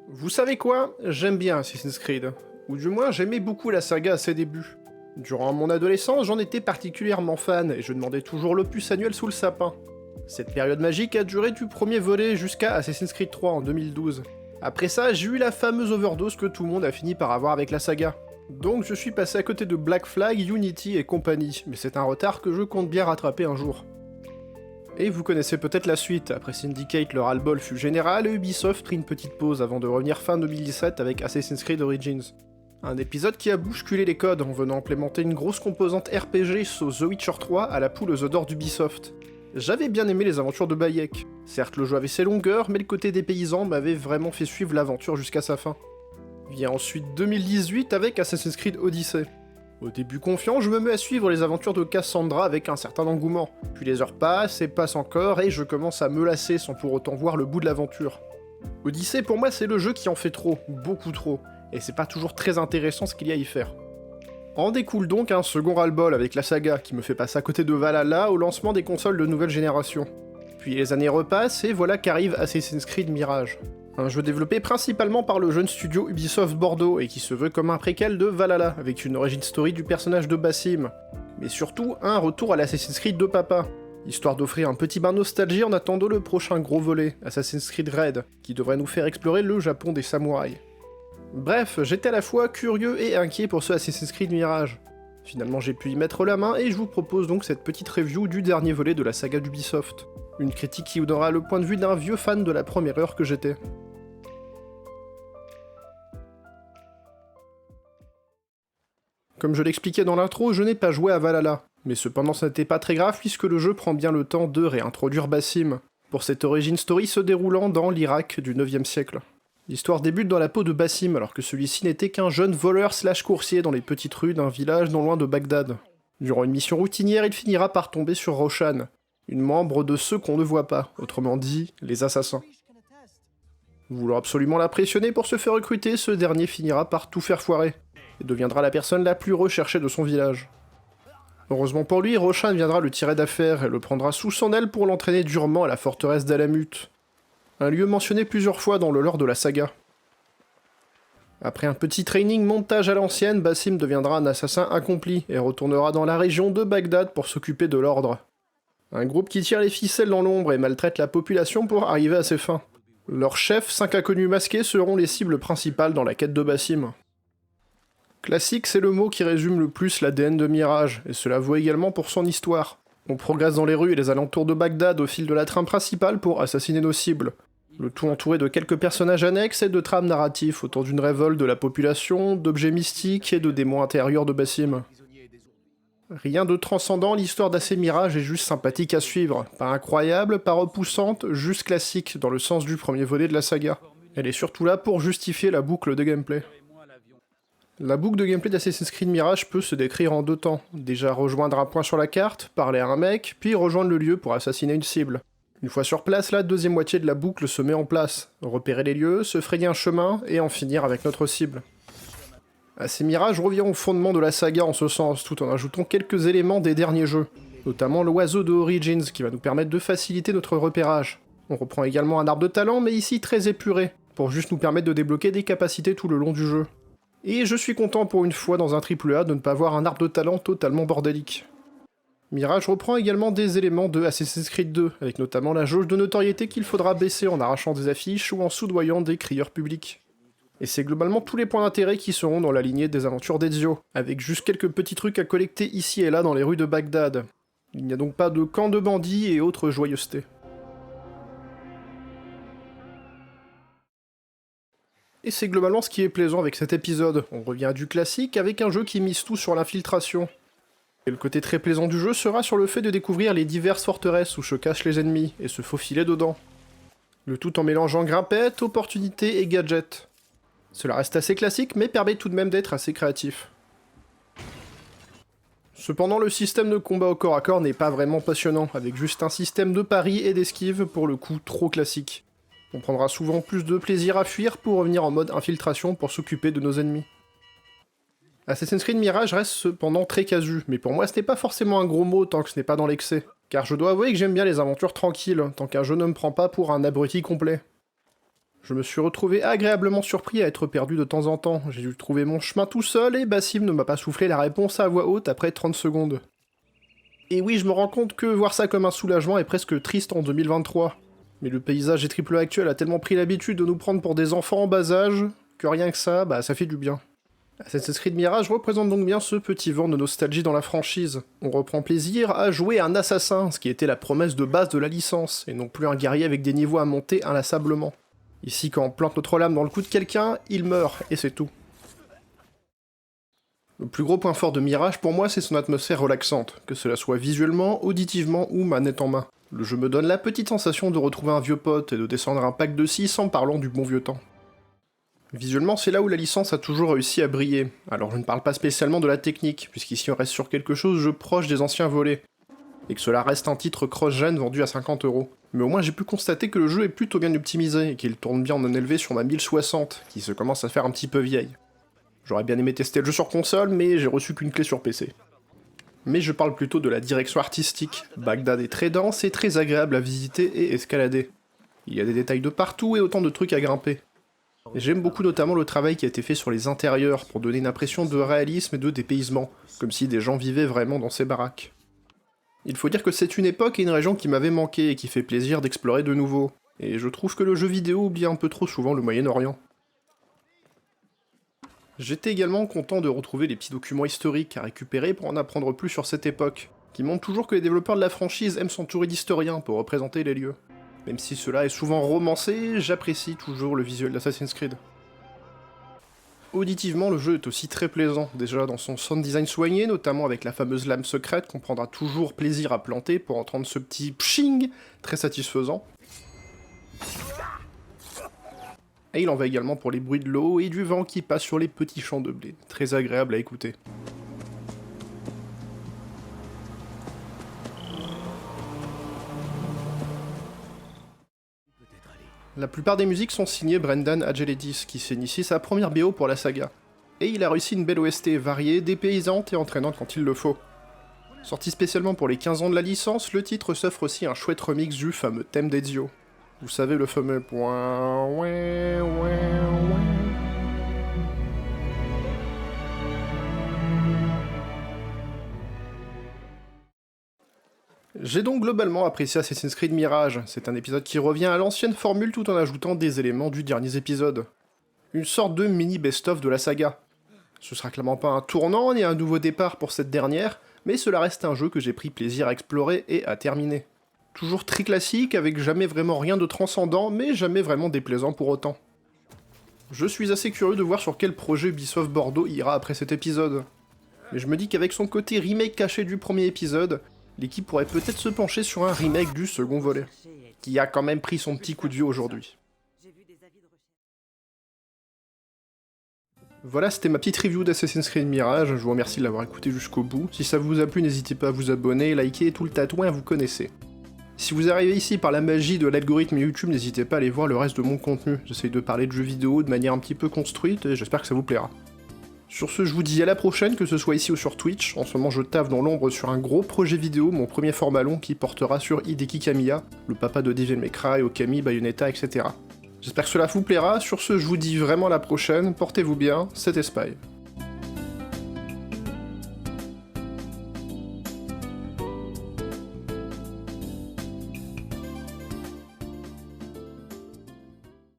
Vous savez quoi? J'aime bien Assassin's Creed. Ou du moins, j'aimais beaucoup la saga à ses débuts. Durant mon adolescence, j'en étais particulièrement fan, et je demandais toujours l'opus annuel sous le sapin. Cette période magique a duré du premier volet jusqu'à Assassin's Creed 3 en 2012. Après ça, j'ai eu la fameuse overdose que tout le monde a fini par avoir avec la saga. Donc je suis passé à côté de Black Flag, Unity et compagnie, mais c'est un retard que je compte bien rattraper un jour. Et vous connaissez peut-être la suite, après Syndicate le ras-le-bol fut général et Ubisoft prit une petite pause avant de revenir fin 2017 avec Assassin's Creed Origins. Un épisode qui a bousculé les codes en venant implémenter une grosse composante RPG sauce The Witcher 3 à la poule aux œufs d'or d'Ubisoft. J'avais bien aimé les aventures de Bayek. Certes le jeu avait ses longueurs, mais le côté des paysans m'avait vraiment fait suivre l'aventure jusqu'à sa fin. Vient ensuite 2018 avec Assassin's Creed Odyssey. Au début confiant, je me mets à suivre les aventures de Cassandra avec un certain engouement. Puis les heures passent et passent encore et je commence à me lasser sans pour autant voir le bout de l'aventure. Odyssey pour moi c'est le jeu qui en fait trop, beaucoup trop, et c'est pas toujours très intéressant ce qu'il y a à y faire. En découle donc un second ras-le-bol avec la saga qui me fait passer à côté de Valhalla au lancement des consoles de nouvelle génération. Puis les années repassent et voilà qu'arrive Assassin's Creed Mirage. Un jeu développé principalement par le jeune studio Ubisoft Bordeaux et qui se veut comme un préquel de Valhalla, avec une origin story du personnage de Basim. Mais surtout, un retour à l'Assassin's Creed de papa, histoire d'offrir un petit bain nostalgie en attendant le prochain gros volet, Assassin's Creed Red, qui devrait nous faire explorer le Japon des samouraïs. Bref, j'étais à la fois curieux et inquiet pour ce Assassin's Creed Mirage. Finalement j'ai pu y mettre la main et je vous propose donc cette petite review du dernier volet de la saga d'Ubisoft. Une critique qui vous donnera le point de vue d'un vieux fan de la première heure que j'étais. Comme je l'expliquais dans l'intro, je n'ai pas joué à Valhalla, mais cependant ça n'était pas très grave puisque le jeu prend bien le temps de réintroduire Basim, pour cette origin story se déroulant dans l'Irak du 9e siècle. L'histoire débute dans la peau de Basim alors que celui-ci n'était qu'un jeune voleur slash coursier dans les petites rues d'un village non loin de Bagdad. Durant une mission routinière, il finira par tomber sur Roshan, une membre de ceux qu'on ne voit pas, autrement dit, les assassins. Voulant absolument l'impressionner pour se faire recruter, ce dernier finira par tout faire foirer, et deviendra la personne la plus recherchée de son village. Heureusement pour lui, Roshan viendra le tirer d'affaire et le prendra sous son aile pour l'entraîner durement à la forteresse d'Alamut, un lieu mentionné plusieurs fois dans le lore de la saga. Après un petit training montage à l'ancienne, Basim deviendra un assassin accompli et retournera dans la région de Bagdad pour s'occuper de l'ordre. Un groupe qui tire les ficelles dans l'ombre et maltraite la population pour arriver à ses fins. Leurs chefs, 5 inconnus masqués, seront les cibles principales dans la quête de Basim. Classique, c'est le mot qui résume le plus l'ADN de Mirage, et cela vaut également pour son histoire. On progresse dans les rues et les alentours de Bagdad au fil de la trame principale pour assassiner nos cibles. Le tout entouré de quelques personnages annexes et de trames narratifs autour d'une révolte de la population, d'objets mystiques et de démons intérieurs de Basim. Rien de transcendant, l'histoire d'AC Mirage est juste sympathique à suivre. Pas incroyable, pas repoussante, juste classique, dans le sens du premier volet de la saga. Elle est surtout là pour justifier la boucle de gameplay. La boucle de gameplay d'Assassin's Creed Mirage peut se décrire en 2 temps. Déjà rejoindre un point sur la carte, parler à un mec, puis rejoindre le lieu pour assassiner une cible. Une fois sur place, la deuxième moitié de la boucle se met en place. Repérer les lieux, se frayer un chemin, et en finir avec notre cible. AC Mirage revient au fondement de la saga en ce sens, tout en ajoutant quelques éléments des derniers jeux. Notamment l'oiseau de Origins, qui va nous permettre de faciliter notre repérage. On reprend également un arbre de talent, mais ici très épuré, pour juste nous permettre de débloquer des capacités tout le long du jeu. Et je suis content pour une fois dans un AAA de ne pas avoir un arbre de talent totalement bordélique. Mirage reprend également des éléments de Assassin's Creed 2, avec notamment la jauge de notoriété qu'il faudra baisser en arrachant des affiches ou en soudoyant des crieurs publics. Et c'est globalement tous les points d'intérêt qui seront dans la lignée des aventures d'Ezio, avec juste quelques petits trucs à collecter ici et là dans les rues de Bagdad. Il n'y a donc pas de camp de bandits et autres joyeusetés. Et c'est globalement ce qui est plaisant avec cet épisode. On revient à du classique avec un jeu qui mise tout sur l'infiltration. Et le côté très plaisant du jeu sera sur le fait de découvrir les diverses forteresses où se cachent les ennemis, et se faufiler dedans. Le tout en mélangeant grimpettes, opportunités et gadgets. Cela reste assez classique, mais permet tout de même d'être assez créatif. Cependant, le système de combat au corps à corps n'est pas vraiment passionnant, avec juste un système de pari et d'esquive pour le coup trop classique. On prendra souvent plus de plaisir à fuir pour revenir en mode infiltration pour s'occuper de nos ennemis. Assassin's Creed Mirage reste cependant très casu, mais pour moi ce n'est pas forcément un gros mot tant que ce n'est pas dans l'excès. Car je dois avouer que j'aime bien les aventures tranquilles, tant qu'un jeu ne me prend pas pour un abruti complet. Je me suis retrouvé agréablement surpris à être perdu de temps en temps, j'ai dû trouver mon chemin tout seul et Basim ne m'a pas soufflé la réponse à voix haute après 30 secondes. Et oui, je me rends compte que voir ça comme un soulagement est presque triste en 2023. Mais le paysage des AAA actuel a tellement pris l'habitude de nous prendre pour des enfants en bas âge, que rien que ça, ça fait du bien. Assassin's Creed Mirage représente donc bien ce petit vent de nostalgie dans la franchise. On reprend plaisir à jouer un assassin, ce qui était la promesse de base de la licence, et non plus un guerrier avec des niveaux à monter inlassablement. Ici, quand on plante notre lame dans le cou de quelqu'un, il meurt, et c'est tout. Le plus gros point fort de Mirage pour moi, c'est son atmosphère relaxante, que cela soit visuellement, auditivement ou manette en main. Le jeu me donne la petite sensation de retrouver un vieux pote et de descendre un pack de 6 en parlant du bon vieux temps. Visuellement, c'est là où la licence a toujours réussi à briller. Alors je ne parle pas spécialement de la technique, puisqu'ici on reste sur quelque chose de proche des anciens volets, et que cela reste un titre cross-gen vendu à 50 €. Mais au moins j'ai pu constater que le jeu est plutôt bien optimisé, et qu'il tourne bien en non élevé sur ma 1060, qui se commence à faire un petit peu vieille. J'aurais bien aimé tester le jeu sur console, mais j'ai reçu qu'une clé sur PC. Mais je parle plutôt de la direction artistique. Bagdad est très dense et très agréable à visiter et escalader. Il y a des détails de partout et autant de trucs à grimper. J'aime beaucoup notamment le travail qui a été fait sur les intérieurs, pour donner une impression de réalisme et de dépaysement, comme si des gens vivaient vraiment dans ces baraques. Il faut dire que c'est une époque et une région qui m'avait manqué et qui fait plaisir d'explorer de nouveau, et je trouve que le jeu vidéo oublie un peu trop souvent le Moyen-Orient. J'étais également content de retrouver les petits documents historiques à récupérer pour en apprendre plus sur cette époque, qui montrent toujours que les développeurs de la franchise aiment s'entourer d'historiens pour représenter les lieux. Même si cela est souvent romancé, j'apprécie toujours le visuel d'Assassin's Creed. Auditivement, le jeu est aussi très plaisant, déjà dans son sound design soigné, notamment avec la fameuse lame secrète qu'on prendra toujours plaisir à planter pour entendre ce petit pshing très satisfaisant. Et il en va également pour les bruits de l'eau et du vent qui passe sur les petits champs de blé, très agréable à écouter. La plupart des musiques sont signées Brendan Adjeledis, qui s'initie sa première BO pour la saga. Et il a réussi une belle OST variée, dépaysante et entraînante quand il le faut. Sorti spécialement pour les 15 ans de la licence, le titre s'offre aussi un chouette remix du fameux thème d'Ezio. Vous savez, le fameux point... ouais. J'ai donc globalement apprécié Assassin's Creed Mirage, c'est un épisode qui revient à l'ancienne formule tout en ajoutant des éléments du dernier épisode. Une sorte de mini best-of de la saga. Ce sera clairement pas un tournant ni un nouveau départ pour cette dernière, mais cela reste un jeu que j'ai pris plaisir à explorer et à terminer. Toujours très classique, avec jamais vraiment rien de transcendant, mais jamais vraiment déplaisant pour autant. Je suis assez curieux de voir sur quel projet Ubisoft Bordeaux ira après cet épisode. Mais je me dis qu'avec son côté remake caché du premier épisode, l'équipe pourrait peut-être se pencher sur un remake du second volet, qui a quand même pris son petit coup de vieux aujourd'hui. Voilà, c'était ma petite review d'Assassin's Creed Mirage, je vous remercie de l'avoir écouté jusqu'au bout. Si ça vous a plu, n'hésitez pas à vous abonner, liker, tout le tatouin, vous connaissez. Si vous arrivez ici par la magie de l'algorithme YouTube, n'hésitez pas à aller voir le reste de mon contenu. J'essaye de parler de jeux vidéo de manière un petit peu construite, et j'espère que ça vous plaira. Sur ce, je vous dis à la prochaine, que ce soit ici ou sur Twitch. En ce moment, je taffe dans l'ombre sur un gros projet vidéo, mon premier format long qui portera sur Hideki Kamiya, le papa de Devil May Cry, Okami, Bayonetta, etc. J'espère que cela vous plaira. Sur ce, je vous dis vraiment à la prochaine, portez-vous bien, c'était Spy.